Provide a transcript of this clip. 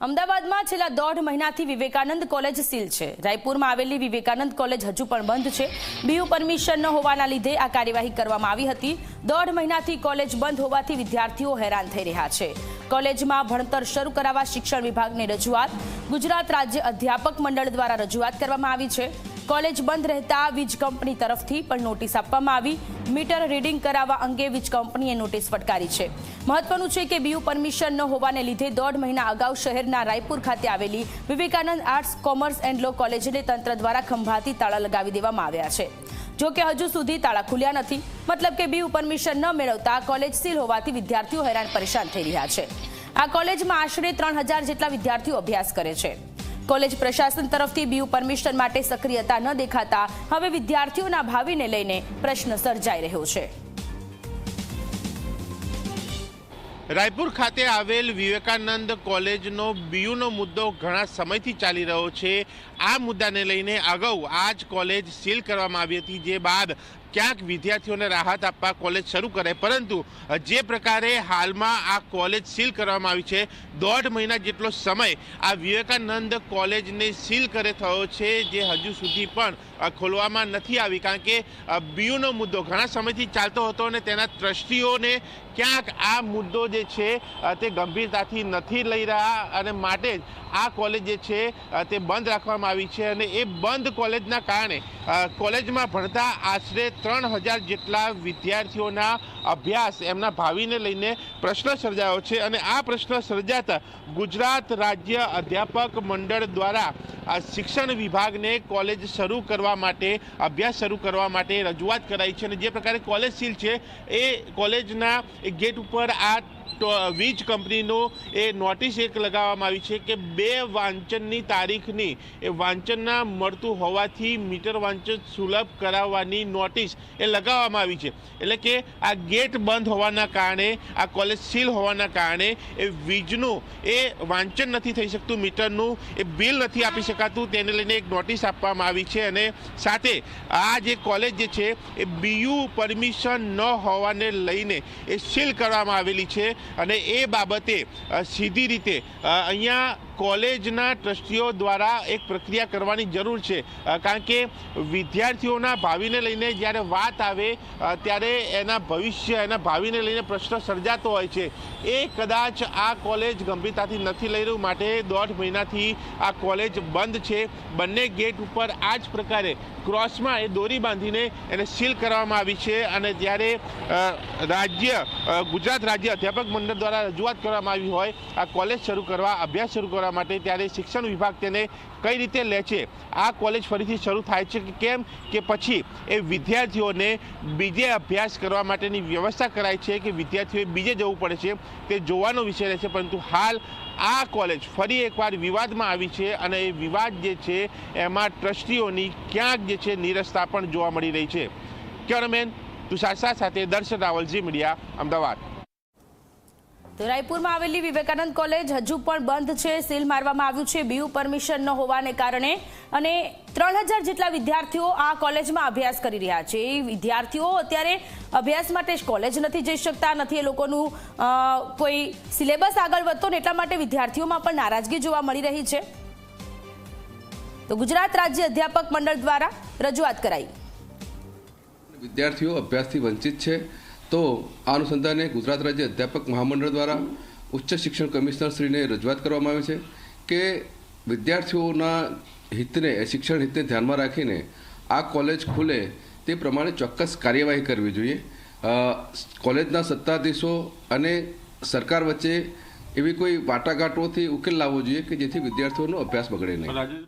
અમદાવાદમાં છેલ્લા 1.5 મહિનાથી વિવેકાનંદ કોલેજ સીલ છે। રાયપુરમાં આવેલી વિવેકાનંદ કોલેજ હજુ પણ બંધ છે। બીયુ પરમિશન ન હોવાના લીધે આ કાર્યવાહી કરવામાં આવી હતી। 1.5 મહિનાથી કોલેજ બંધ હોવાથી વિદ્યાર્થીઓ હેરાન થઈ રહ્યા છે। કોલેજમાં ભણતર શરૂ કરાવવા શિક્ષણ વિભાગને રજૂઆત ગુજરાત રાજ્ય અધ્યાપક મંડળ દ્વારા રજૂઆત કરવામાં આવી છે। કોલેજ બંધ રહેતા વીજ કંપની તરફથી પણ નોટિસ આપવામાં આવી। મીટર રીડિંગ કરાવવા અંગે વીજ કંપનીએ નોટિસ ફટકારી છે। મહત્વનું છે કે બીયુ પરમિશન ન હોવાને લીધે 1.5 મહિના અગાઉ શહેરના રાયપુર ખાતે આવેલી વિવેકાનંદ આર્ટ્સ કોમર્સ એન્ડ લો કોલેજને તંત્ર દ્વારા ખંભાતી તાળા લગાવી દેવામાં આવ્યા છે। જો કે હજુ સુધી તાળા ખુલ્યા નથી। મતલબ કે બીયુ પરમિશન ન મેળવતા કોલેજ સીલ હોવાથી વિદ્યાર્થીઓ હેરાન પરેશાન થઈ રહ્યા છે। આ કોલેજમાં આશરે 3000 જેટલા વિદ્યાર્થીઓ અભ્યાસ કરે છે। કોલેજ પ્રશાસન તરફથી બીયુ પરમિશન માટે સક્રિયતા ન દેખાતા હવે વિદ્યાર્થીઓના ભાવિને લઈને પ્રશ્ન સર્જાઈ રહ્યો છે। રાયપુર ખાતે આવેલ વિવેકાનંદ કોલેજનો બીયુનો મુદ્દો ઘણા સમયથી ચાલી રહ્યો છે। આ મુદ્દાને લઈને અગાઉ આ જ કોલેજ સીલ કરવામાં આવી હતી, જે બાદ ક્યાંક વિદ્યાર્થીઓને રાહત આપવા કોલેજ શરૂ કરે, પરંતુ જે પ્રકારે હાલમાં આ કોલેજ સીલ કરવામાં આવી છે, 1.5 મહિના જેટલો સમય આ વિવેકાનંદ કોલેજને સીલ કરે થયો છે, જે હજુ સુધી પણ ખોલવામાં નથી આવી। કારણ કે બીયુનો મુદ્દો ઘણા સમયથી ચાલતો હતો અને તેના ટ્રસ્ટીઓને ક્યાંક આ મુદ્દો જે છે તે ગંભીરતાથી નથી લઈ રહ્યા અને માટે જ આ કોલેજ જે છે તે બંધ રાખવામાં આવી છે। અને એ બંધ કોલેજના કારણે કોલેજમાં ભણતા આશરે 3000 જેટલા વિદ્યાર્થીઓના અભ્યાસ, એમના ભાવિને લઈને પ્રશ્ન સર્જાયો છે। અને આ પ્રશ્ન સર્જાતા ગુજરાત રાજ્ય અધ્યાપક મંડળ દ્વારા શિક્ષણ વિભાગને કોલેજ શરૂ કરવા માટે, અભ્યાસ શરૂ કરવા માટે રજૂઆત કરાઈ છે। અને જે પ્રકારે કોલેજ સીલ છે એ કોલેજના ગેટ ઉપર આ વીજ કંપનીનો એ નોટિસ એક લગાવવામાં આવી છે કે 2 વાંચનની તારીખની એ વાંચન ના મળતું હોવાથી મીટર વાંચન સુલભ કરાવવાની નોટિસ એ લગાવવામાં આવી છે। એટલે કે આ ગેટ બંધ હોવાના કારણે, આ કોલેજ સીલ હોવાના કારણે એ વીજનું એ વાંચન નથી થઈ શકતું, મીટરનું એ બિલ નથી આપી શકાતું, તેને લઈને એક નોટિસ આપવામાં આવી છે। અને સાથે આ જે કોલેજ જે છે એ બીયુ પરમિશન ન હોવાને લઈને એ સીલ કરવામાં આવેલી છે। અને એ બાબતે સીધી રીતે અહીંયા કોલેજના ટ્રસ્ટીઓ દ્વારા એક પ્રક્રિયા કરવાની જરૂર છે। કારણ કે વિદ્યાર્થીઓના ભાવિને લઈને જ્યારે વાત આવે ત્યારે એના ભવિષ્ય, એના ભાવિને લઈને પ્રશ્ન સર્જાતો હોય છે। એ કદાચ આ કોલેજ ગંભીરતાથી નથી લઈ રહ્યું, માટે 1.5 મહિનાથી આ કોલેજ બંધ છે। બંને ગેટ ઉપર આ જ પ્રકારે ક્રોસમાં એ દોરી બાંધીને એને સીલ કરવામાં આવી છે। અને જ્યારે ગુજરાત રાજ્ય અધ્યાપક મંડળ દ્વારા રજૂઆત કરવામાં આવી હોય આ કોલેજ શરૂ કરવા, અભ્યાસ શરૂ કરવા માટે, ત્યારે શિક્ષણ વિભાગ તેને કઈ રીતે લે છે, આ કોલેજ ફરીથી શરૂ થાય છે કે કેમ, કે પછી એ વિદ્યાર્થીઓને બીજે અભ્યાસ કરવા માટેની વ્યવસ્થા કરાય છે કે વિદ્યાર્થીઓએ બીજે જવું પડે છે, તે જોવાનો વિષય રહેશે। પરંતુ હાલ આ કોલેજ ફરી એકવાર વિવાદમાં આવી છે અને એ વિવાદ જે છે એમાં ટ્રસ્ટીઓની ક્યાંક જે છે નીરસતા પણ જોવા મળી રહી છે। કેમેરામેન તુષાર શાહ સાથે દર્શન રાવલ, ઝી મીડિયા, અમદાવાદ। તો રાયપુરમાં આવેલી વિવેકાનંદ કોલેજ હજુ પણ બંધ છે, સીલ મારવામાં આવ્યું છે બીયુ પરમિશન ન હોવાને કારણે। અને 3000 જેટલા વિદ્યાર્થીઓ આ કોલેજમાં અભ્યાસ કરી રહ્યા છે। એ વિદ્યાર્થીઓ અત્યારે અભ્યાસ માટે કોલેજ નથી જઈ શકતા, નથી એ લોકોનું કોઈ સિલેબસ આગળ વધતો ને એટલા માટે વિદ્યાર્થીઓમાં પણ નારાજગી જોવા મળી રહી છે। તો ગુજરાત રાજ્ય અધ્યાપક મંડળ દ્વારા રજૂઆત કરાઈ। વિદ્યાર્થીઓ અભ્યાસથી વંચિત છે, તો આ અનુસંધાને ગુજરાત રાજ્ય અધ્યાપક મહામંડળ દ્વારા ઉચ્ચ શિક્ષણ કમિશનર શ્રીને રજૂઆત કરવામાં આવી છે કે વિદ્યાર્થીઓના હિતને, શિક્ષણ હિતને ધ્યાનમાં રાખીને આ કોલેજ ખુલે તે પ્રમાણે ચોક્કસ કાર્યવાહી કરવી જોઈએ। કોલેજના સત્તાધીશો અને સરકાર વચ્ચે એવી કોઈ વાટાઘાટોથી ઉકેલ લાવવો જોઈએ કે જેથી વિદ્યાર્થીઓનો અભ્યાસ બગડે નહીં।